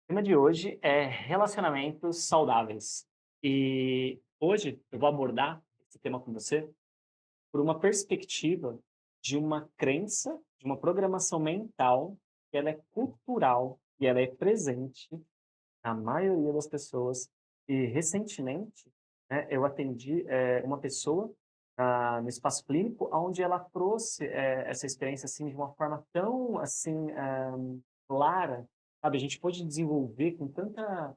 Tema de hoje é relacionamentos saudáveis. E hoje eu vou abordar esse tema com você por uma perspectiva de uma crença, de uma programação mental que ela é cultural e ela é presente na maioria das pessoas. E recentemente, né, eu atendi uma pessoa no espaço clínico, onde ela trouxe essa experiência assim de uma forma tão assim clara, sabe? A gente pôde desenvolver com tanta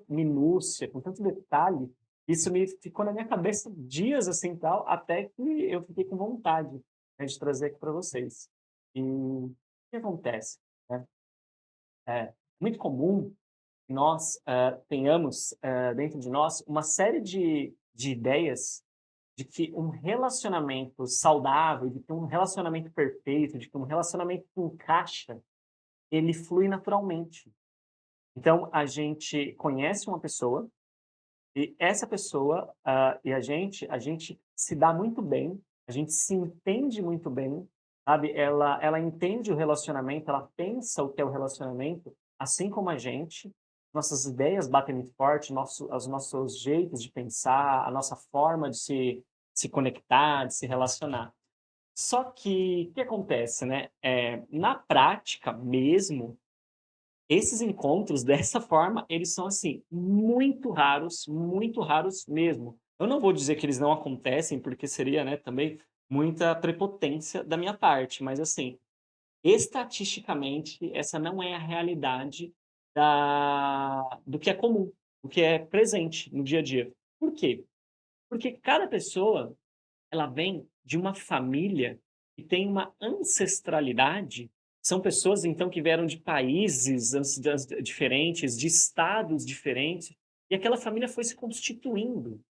minúcia, com tanto detalhe, isso me ficou na minha cabeça dias assim tal, até que eu fiquei com vontade, né, de trazer aqui para vocês. E o que acontece, né? É muito comum que nós tenhamos dentro de nós uma série de ideias de que um relacionamento saudável, de que um relacionamento perfeito, de que um relacionamento que encaixa, ele flui naturalmente. Então, a gente conhece uma pessoa e essa pessoa, e a gente se dá muito bem, a gente se entende muito bem, sabe? Ela entende o relacionamento, ela pensa o que é o relacionamento, assim como a gente. Nossas ideias batem muito forte, os nossos jeitos de pensar, a nossa forma de se conectar, de se relacionar. Só que, o que acontece, né? Na prática mesmo, esses encontros dessa forma, eles são, assim, muito raros mesmo. Eu não vou dizer que eles não acontecem, porque seria, né, também muita prepotência da minha parte, mas, assim, estatisticamente, essa não é a realidade do que é comum, do que é presente no dia a dia. Por quê? Porque cada pessoa, ela vem de uma família que tem uma ancestralidade. São pessoas, então, que vieram de países diferentes, de estados diferentes, e aquela família foi se constituindo.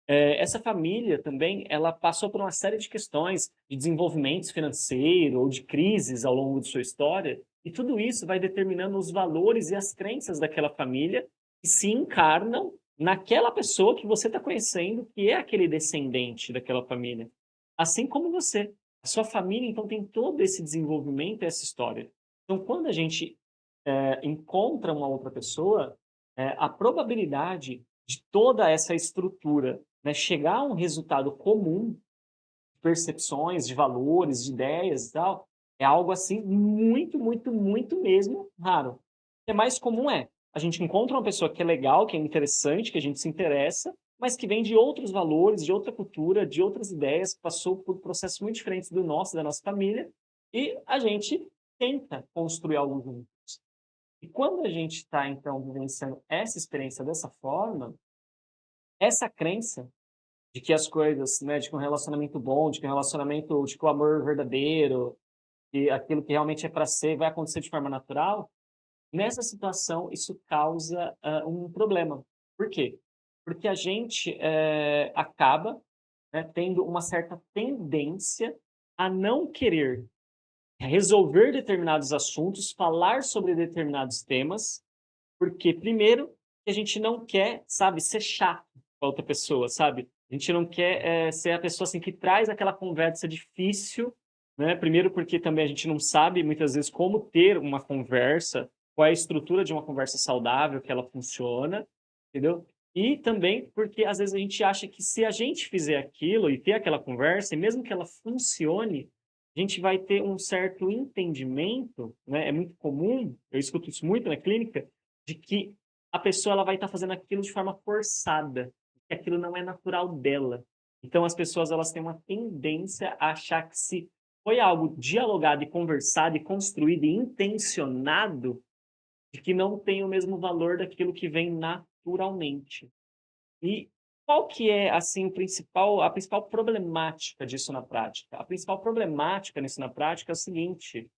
Essa família também, ela passou por uma série de questões de desenvolvimento financeiro ou de crises ao longo de sua história, e tudo isso vai determinando os valores e as crenças daquela família que se encarnam naquela pessoa que você está conhecendo, que é aquele descendente daquela família. Assim como você. A sua família, então, tem todo esse desenvolvimento e essa história. Então, quando a gente encontra uma outra pessoa, a probabilidade de toda essa estrutura, né, chegar a um resultado comum, de percepções, de valores, de ideias e tal, é algo assim muito mesmo raro. O que é mais comum a gente encontra uma pessoa que é legal, que é interessante, que a gente se interessa, mas que vem de outros valores, de outra cultura, de outras ideias, que passou por processos muito diferentes do nosso, da nossa família, e a gente tenta construir algo junto. E quando a gente está, então, vivenciando essa experiência dessa forma, essa crença de que as coisas, né, de que um relacionamento bom, de que o amor verdadeiro, e aquilo que realmente é para ser, vai acontecer de forma natural, nessa situação isso causa, um problema. Por quê? Porque a gente, acaba, né, tendo uma certa tendência a não querer resolver determinados assuntos, falar sobre determinados temas, porque primeiro, que a gente não quer, sabe, ser chato com a outra pessoa, sabe. A gente não quer, ser a pessoa, assim, que traz aquela conversa difícil, né, primeiro porque também a gente não sabe muitas vezes como ter uma conversa, qual é a estrutura de uma conversa saudável, que ela funciona, entendeu. E também porque às vezes a gente acha que se a gente fizer aquilo e ter aquela conversa, e mesmo que ela funcione, a gente vai ter um certo entendimento, né, é muito comum, eu escuto isso muito na clínica, de que a pessoa ela vai estar fazendo aquilo de forma forçada, que aquilo não é natural dela. Então as pessoas elas têm uma tendência a achar que se foi algo dialogado e conversado e construído e intencionado, de que não tem o mesmo valor daquilo que vem naturalmente. E qual que é, assim, a principal problemática disso na prática? A principal problemática nisso na prática é o seguinte: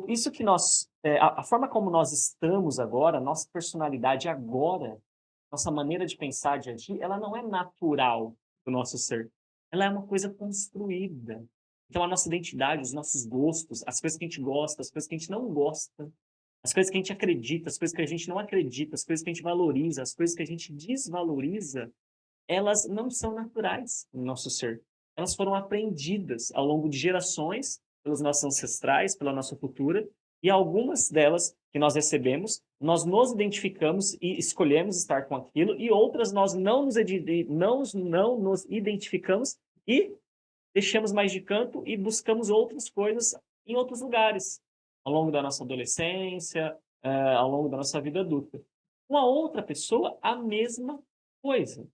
isso que nós a forma como nós estamos agora, nossa personalidade agora, nossa maneira de pensar, de agir, ela não é natural do nosso ser. Ela é uma coisa construída. Então a nossa identidade, os nossos gostos, as coisas que a gente gosta, as coisas que a gente não gosta, as coisas que a gente acredita, as coisas que a gente não acredita, as coisas que a gente valoriza, as coisas que a gente desvaloriza, elas não são naturais no nosso ser. Elas foram aprendidas ao longo de gerações pelos nossos ancestrais, pela nossa cultura, E algumas delas que nós recebemos, nós nos identificamos e escolhemos estar com aquilo, e outras nós não nos identificamos e deixamos mais de canto e buscamos outras coisas em outros lugares, ao longo da nossa adolescência, ao longo da nossa vida adulta. Uma outra pessoa, a mesma coisa.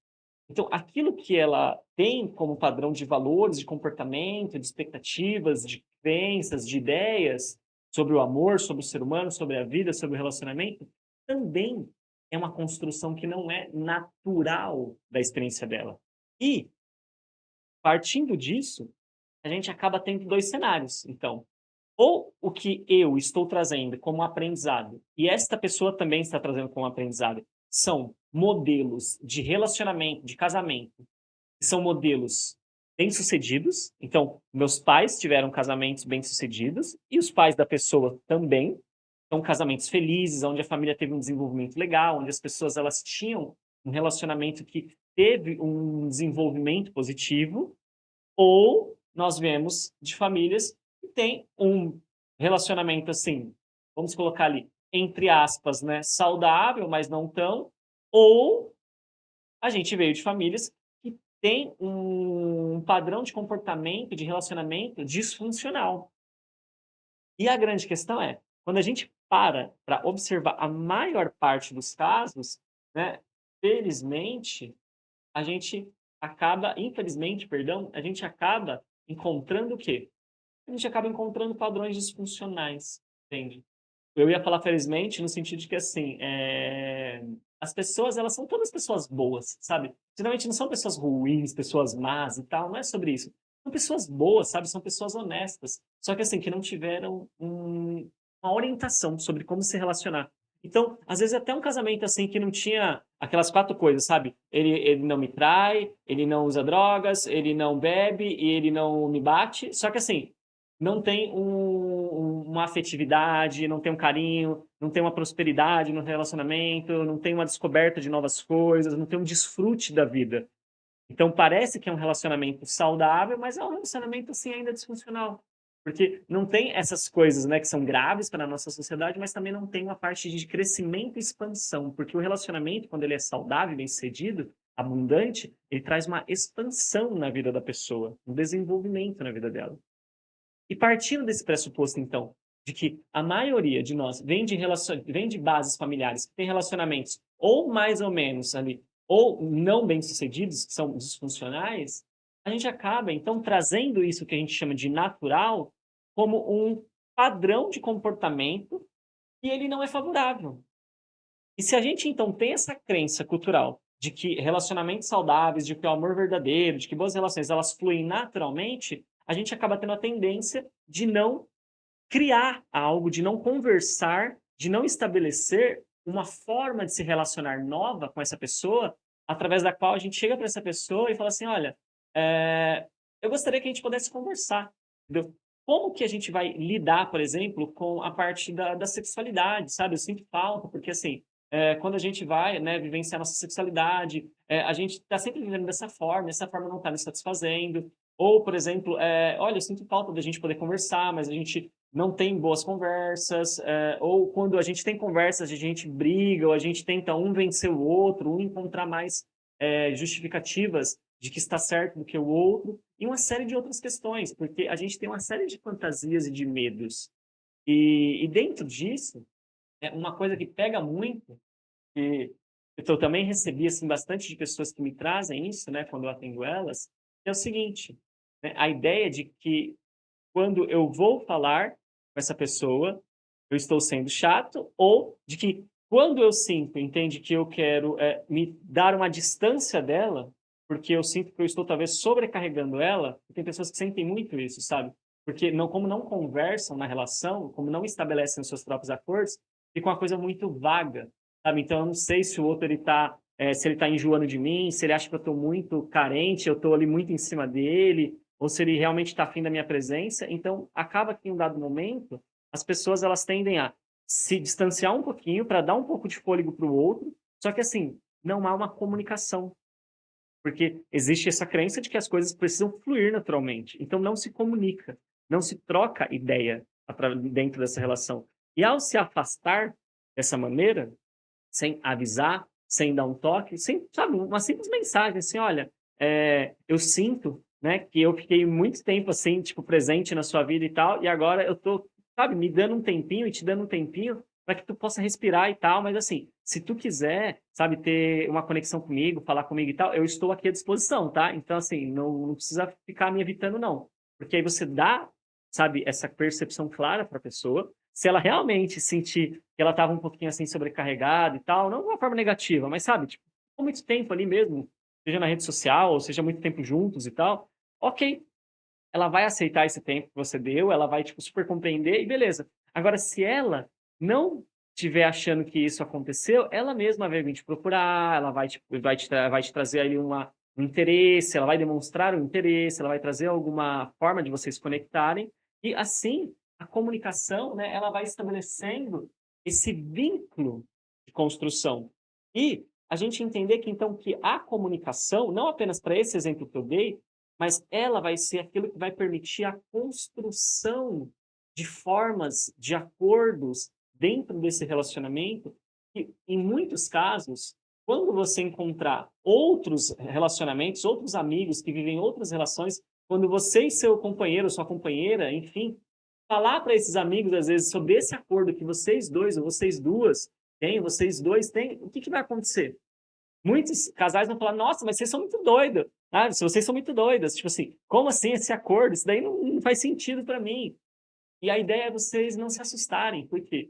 Então, aquilo que ela tem como padrão de valores, de comportamento, de expectativas, de crenças, de ideias sobre o amor, sobre o ser humano, sobre a vida, sobre o relacionamento, também é uma construção que não é natural da experiência dela. E, partindo disso, a gente acaba tendo 2 cenários, então. Ou o que eu estou trazendo como aprendizado, e esta pessoa também está trazendo como aprendizado, são modelos de relacionamento, de casamento, que são modelos bem-sucedidos. Então, meus pais tiveram casamentos bem-sucedidos e os pais da pessoa também. São casamentos felizes, onde a família teve um desenvolvimento legal, onde as pessoas elas tinham um relacionamento que teve um desenvolvimento positivo, ou nós vemos de famílias que têm um relacionamento, assim, vamos colocar ali, entre aspas, né, saudável, mas não tão, ou a gente veio de famílias que têm um padrão de comportamento, de relacionamento disfuncional. E a grande questão é, quando a gente para observar a maior parte dos casos, né, felizmente, a gente acaba infelizmente, perdão, a gente acaba encontrando o quê? A gente acaba encontrando padrões disfuncionais, entende? Eu ia falar felizmente no sentido de que, assim, as pessoas, elas são todas pessoas boas, sabe? Geralmente não são pessoas ruins, pessoas más e tal, não é sobre isso. São pessoas boas, sabe? São pessoas honestas. Só que, assim, que não tiveram uma orientação sobre como se relacionar. Então, às vezes até um casamento, assim, que não tinha aquelas 4 coisas, sabe? Ele não me trai, ele não usa drogas, ele não bebe e ele não me bate. Só que, assim, não tem uma afetividade, não tem um carinho, não tem uma prosperidade no relacionamento, não tem uma descoberta de novas coisas, não tem um desfrute da vida. Então parece que é um relacionamento saudável, mas é um relacionamento, assim, ainda disfuncional. Porque não tem essas coisas, né, que são graves para a nossa sociedade, mas também não tem uma parte de crescimento e expansão, porque o relacionamento, quando ele é saudável, bem-sucedido, abundante, ele traz uma expansão na vida da pessoa, um desenvolvimento na vida dela. E partindo desse pressuposto, então, de que a maioria de nós vem de bases familiares que têm relacionamentos ou mais ou menos ali, ou não bem-sucedidos, que são disfuncionais, a gente acaba, então, trazendo isso que a gente chama de natural como um padrão de comportamento e ele não é favorável. E se a gente, então, tem essa crença cultural de que relacionamentos saudáveis, de que o amor verdadeiro, de que boas relações, elas fluem naturalmente, a gente acaba tendo a tendência de não criar algo, de não conversar, de não estabelecer uma forma de se relacionar nova com essa pessoa, através da qual a gente chega para essa pessoa e fala assim: olha, eu gostaria que a gente pudesse conversar, entendeu? Como que a gente vai lidar, por exemplo, com a parte da sexualidade, sabe? Eu sinto falta, porque assim, quando a gente vai, né, vivenciar nossa sexualidade, a gente está sempre vivendo dessa forma, essa forma não está nos satisfazendo. Ou, por exemplo, olha, eu sinto falta da gente poder conversar, mas a gente não tem boas conversas, ou quando a gente tem conversas, a gente briga, ou a gente tenta um vencer o outro, um encontrar mais justificativas de que está certo do que o outro, e uma série de outras questões, porque a gente tem uma série de fantasias e de medos. E dentro disso, uma coisa que pega muito, e eu também recebi assim, bastante de pessoas que me trazem isso, né, quando eu atendo elas, é o seguinte, né, a ideia de que quando eu vou falar com essa pessoa, eu estou sendo chato, ou de que quando eu sinto, entende, que eu quero me dar uma distância dela, porque eu sinto que eu estou talvez sobrecarregando ela, tem pessoas que sentem muito isso, sabe? Porque não, como não conversam na relação, como não estabelecem os seus próprios acordos, fica uma coisa muito vaga, sabe? Então eu não sei se o outro ele tá, se ele está enjoando de mim, se ele acha que eu estou muito carente, eu estou ali muito em cima dele, ou se ele realmente está afim da minha presença. Então, acaba que em um dado momento, as pessoas elas tendem a se distanciar um pouquinho para dar um pouco de fôlego para o outro, só que assim, não há uma comunicação, porque existe essa crença de que as coisas precisam fluir naturalmente. Então não se comunica, não se troca ideia dentro dessa relação. E ao se afastar dessa maneira, sem avisar, sem dar um toque, sem, sabe, uma simples mensagem assim: "Olha, eu sinto, né, que eu fiquei muito tempo, assim, tipo, presente na sua vida e tal, e agora eu tô, sabe, me dando um tempinho e te dando um tempinho para que tu possa respirar e tal, mas assim, se tu quiser, sabe, ter uma conexão comigo, falar comigo e tal, eu estou aqui à disposição, tá? Então, assim, não precisa ficar me evitando não". Porque aí você dá, sabe, essa percepção clara para a pessoa. Se ela realmente sentir que ela estava um pouquinho, assim, sobrecarregada e tal, não de uma forma negativa, mas sabe, tipo, ficou muito tempo ali mesmo, seja na rede social, ou seja muito tempo juntos e tal, ok, ela vai aceitar esse tempo que você deu, ela vai, tipo, super compreender e beleza. Agora, se ela não estiver achando que isso aconteceu, ela mesma vai vir te procurar, ela vai te trazer ali um interesse, ela vai demonstrar um interesse, ela vai trazer alguma forma de vocês se conectarem, e assim, a comunicação, né, ela vai estabelecendo esse vínculo de construção. E a gente entender que então que a comunicação, não apenas para esse exemplo que eu dei, mas ela vai ser aquilo que vai permitir a construção de formas, de acordos dentro desse relacionamento, que em muitos casos, quando você encontrar outros relacionamentos, outros amigos que vivem outras relações, quando você e seu companheiro, sua companheira, enfim, falar para esses amigos, às vezes, sobre esse acordo que vocês dois ou vocês duas têm, vocês dois têm, o que que vai acontecer? Muitos casais vão falar: "Nossa, mas vocês são muito doidos, sabe, se vocês são muito doidas, tipo assim, como assim esse acordo? Isso daí não faz sentido para mim". E a ideia é vocês não se assustarem, porque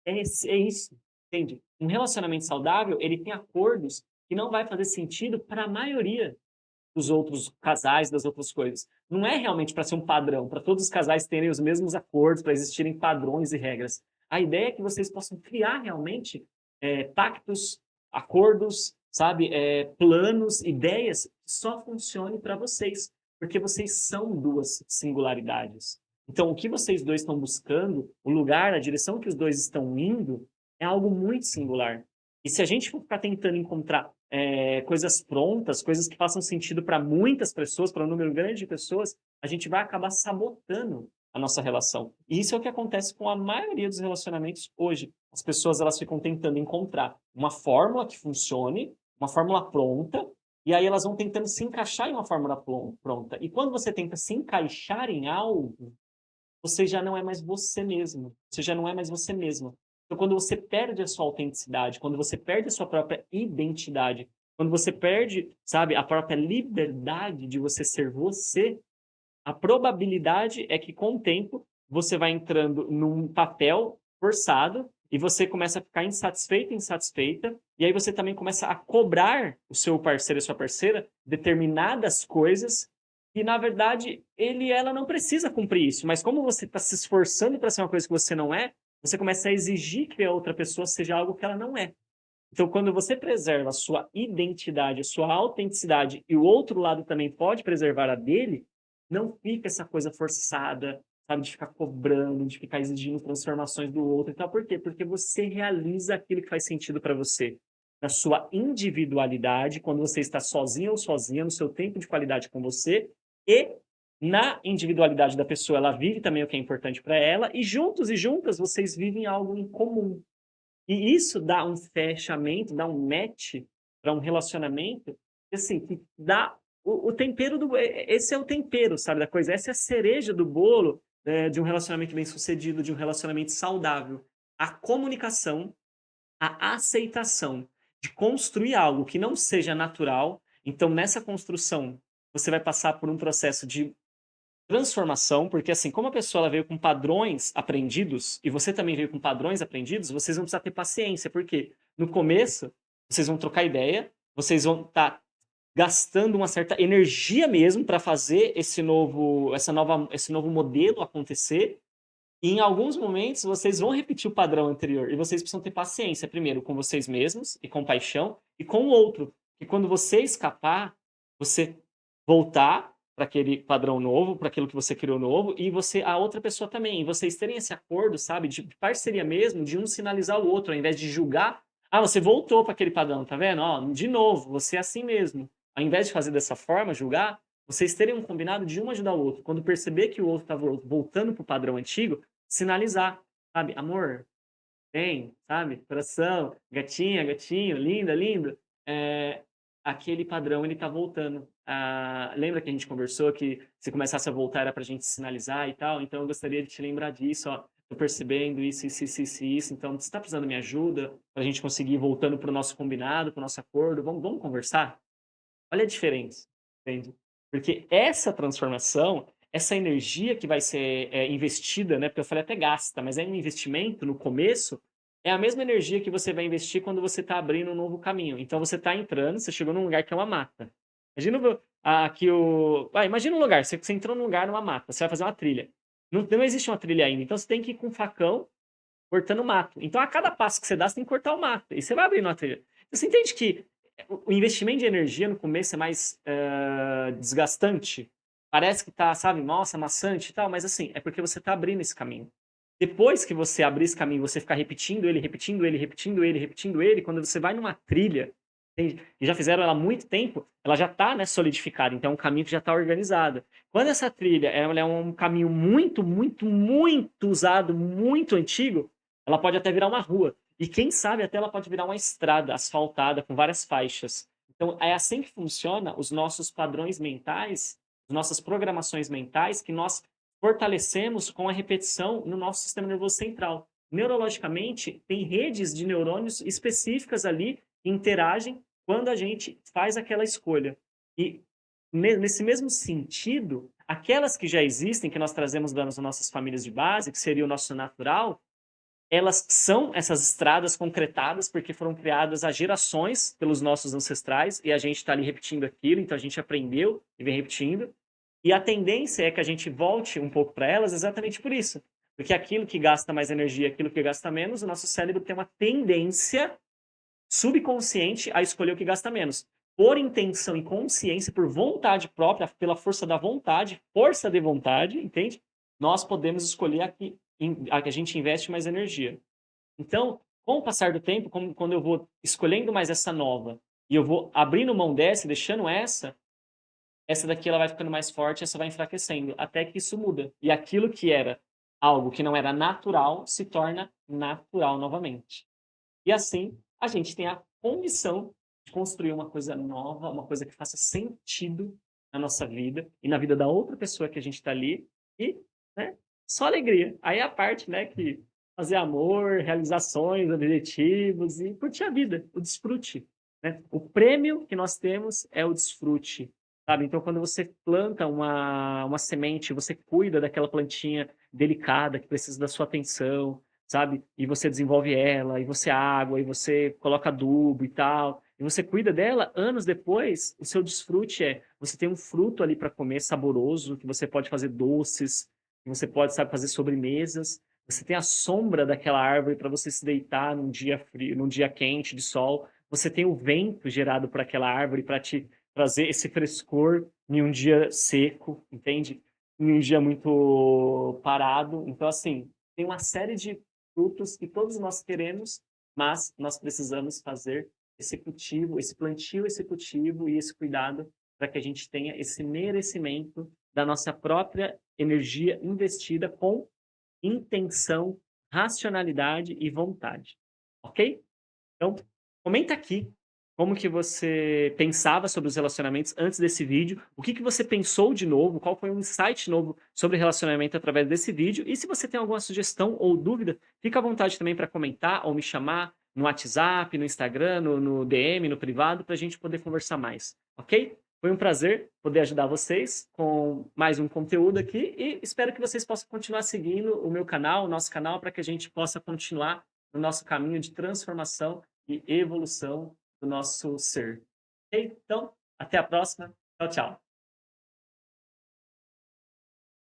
é isso, entende? Um relacionamento saudável, ele tem acordos que não vai fazer sentido para a maioria dos outros casais, das outras coisas. Não é realmente para ser um padrão, para todos os casais terem os mesmos acordos, para existirem padrões e regras. A ideia é que vocês possam criar realmente pactos, acordos, sabe, planos, ideias que só funcionem para vocês, porque vocês são duas singularidades. Então, o que vocês dois estão buscando, o lugar, a direção que os dois estão indo, é algo muito singular. E se a gente for ficar tentando encontrar coisas prontas, coisas que façam sentido para muitas pessoas, para um número grande de pessoas, a gente vai acabar sabotando a nossa relação. E isso é o que acontece com a maioria dos relacionamentos hoje. As pessoas elas ficam tentando encontrar uma fórmula que funcione, uma fórmula pronta, e aí elas vão tentando se encaixar em uma fórmula pronta. E quando você tenta se encaixar em algo, você já não é mais você mesmo. Você já não é mais você mesma. Então, quando você perde a sua autenticidade, quando você perde a sua própria identidade, quando você perde, sabe, a própria liberdade de você ser você, a probabilidade é que, com o tempo, você vai entrando num papel forçado e você começa a ficar insatisfeito, insatisfeita, e aí você também começa a cobrar o seu parceiro e sua parceira determinadas coisas e, na verdade, ela não precisa cumprir isso, mas como você está se esforçando para ser uma coisa que você não é, você começa a exigir que a outra pessoa seja algo que ela não é. Então, quando você preserva a sua identidade, a sua autenticidade e o outro lado também pode preservar a dele, não fica essa coisa forçada, sabe, de ficar cobrando, de ficar exigindo transformações do outro e tal. Por quê? Porque você realiza aquilo que faz sentido para você. Na sua individualidade, quando você está sozinho ou sozinha, no seu tempo de qualidade com você, e na individualidade da pessoa, ela vive também o que é importante para ela, e juntos e juntas vocês vivem algo em comum. E isso dá um fechamento, dá um match para um relacionamento, assim, que dá o tempero do esse é o tempero, sabe, da coisa, essa é a cereja do bolo, de um relacionamento bem-sucedido, de um relacionamento saudável. A comunicação, a aceitação de construir algo que não seja natural, então nessa construção, você vai passar por um processo de transformação, porque assim, como a pessoa ela veio com padrões aprendidos, e você também veio com padrões aprendidos, vocês vão precisar ter paciência, porque no começo, vocês vão trocar ideia, vocês vão estar gastando uma certa energia mesmo para fazer esse novo modelo acontecer, e em alguns momentos vocês vão repetir o padrão anterior, e vocês precisam ter paciência, primeiro com vocês mesmos, e compaixão, e com o outro, e quando você escapar, você voltar para aquele padrão novo, para aquilo que você criou novo, e a outra pessoa também, e vocês terem esse acordo, sabe, de parceria mesmo, de um sinalizar o outro, ao invés de julgar, ah, você voltou para aquele padrão, tá vendo? Ó, de novo, você é assim mesmo. Ao invés de fazer dessa forma, julgar, vocês terem um combinado de um ajudar o outro. Quando perceber que o outro está voltando para o padrão antigo, sinalizar. sabe, amor, bem, sabe, coração, gatinha, gatinho, linda, lindo, eh, aquele padrão ele tá voltando. Ah, lembra que a gente conversou que se começasse a voltar era pra gente sinalizar e tal? Então eu gostaria de te lembrar disso, ó, tô percebendo isso, então você tá precisando de minha ajuda pra gente conseguir ir voltando para o nosso combinado, para o nosso acordo, vamos conversar? Olha a diferença, entende? Porque essa transformação, essa energia que vai ser, investida, né, porque eu falei até gasta, mas é um investimento no começo, é a mesma energia que você vai investir quando você está abrindo um novo caminho. Então você está entrando, você chegou num lugar que é uma mata. Imagina aqui imagina um lugar, você entrou num lugar, numa mata, você vai fazer uma trilha. Não existe uma trilha ainda, então você tem que ir com um facão cortando mato. Então, a cada passo que você dá, você tem que cortar o mato. E você vai abrindo uma trilha. Você entende que o investimento de energia no começo é mais desgastante? Parece que tá, sabe, nossa, maçante e tal, mas assim, é porque você tá abrindo esse caminho. Depois que você abrir esse caminho, você ficar repetindo ele, repetindo ele, repetindo ele, repetindo ele, quando você vai numa trilha, entende? E já fizeram ela há muito tempo, ela já está, né, solidificada, então é um caminho que já está organizado. Quando essa trilha ela é um caminho muito, muito, muito usado, muito antigo, ela pode até virar uma rua. E quem sabe até ela pode virar uma estrada asfaltada com várias faixas. Então é assim que funciona os nossos padrões mentais, as nossas programações mentais que nós fortalecemos com a repetição no nosso sistema nervoso central. Neurologicamente, tem redes de neurônios específicas ali que interagem quando a gente faz aquela escolha. E nesse mesmo sentido, aquelas que já existem, que nós trazemos das nossas famílias de base, que seria o nosso natural, elas são essas estradas concretadas porque foram criadas há gerações pelos nossos ancestrais e a gente está ali repetindo aquilo, então a gente aprendeu e vem repetindo. E a tendência é que a gente volte um pouco para elas exatamente por isso. Porque aquilo que gasta mais energia, aquilo que gasta menos, o nosso cérebro tem uma tendência subconsciente a escolher o que gasta menos. Por intenção e consciência, por vontade própria, pela força da vontade, força de vontade, entende? Nós podemos escolher a que a gente investe mais energia. Então, com o passar do tempo, quando eu vou escolhendo mais essa nova e eu vou abrindo mão dessa e deixando essa daqui ela vai ficando mais forte, essa vai enfraquecendo, até que isso muda. E aquilo que era algo que não era natural se torna natural novamente. E assim, a gente tem a condição de construir uma coisa nova, uma coisa que faça sentido na nossa vida e na vida da outra pessoa que a gente está ali e, né, só alegria. Aí é a parte, né, que fazer amor, realizações, objetivos e curtir a vida, o desfrute, né? O prêmio que nós temos é o desfrute, sabe? Então, quando você planta uma semente, você cuida daquela plantinha delicada que precisa da sua atenção, sabe? E você desenvolve ela, e você água, e você coloca adubo e tal, e você cuida dela, anos depois, o seu desfrute é, você tem um fruto ali para comer saboroso, que você pode fazer doces, que você pode, sabe, fazer sobremesas. Você tem a sombra daquela árvore para você se deitar num dia frio, num dia quente de sol. Você tem o vento gerado por aquela árvore para te trazer esse frescor em um dia seco, entende? Em um dia muito parado. Então, assim, tem uma série de frutos que todos nós queremos, mas nós precisamos fazer esse cultivo, esse plantio, esse cultivo e esse cuidado para que a gente tenha esse merecimento da nossa própria energia investida com intenção, racionalidade e vontade, ok? Então, comenta aqui como que você pensava sobre os relacionamentos antes desse vídeo, o que que você pensou de novo, qual foi um insight novo sobre relacionamento através desse vídeo, e se você tem alguma sugestão ou dúvida, fica à vontade também para comentar ou me chamar no WhatsApp, no Instagram, no DM, no privado, para a gente poder conversar mais, ok? Foi um prazer poder ajudar vocês com mais um conteúdo aqui e espero que vocês possam continuar seguindo o meu canal, o nosso canal, para que a gente possa continuar no nosso caminho de transformação e evolução do nosso ser. Ok? Então, até a próxima. Tchau, tchau.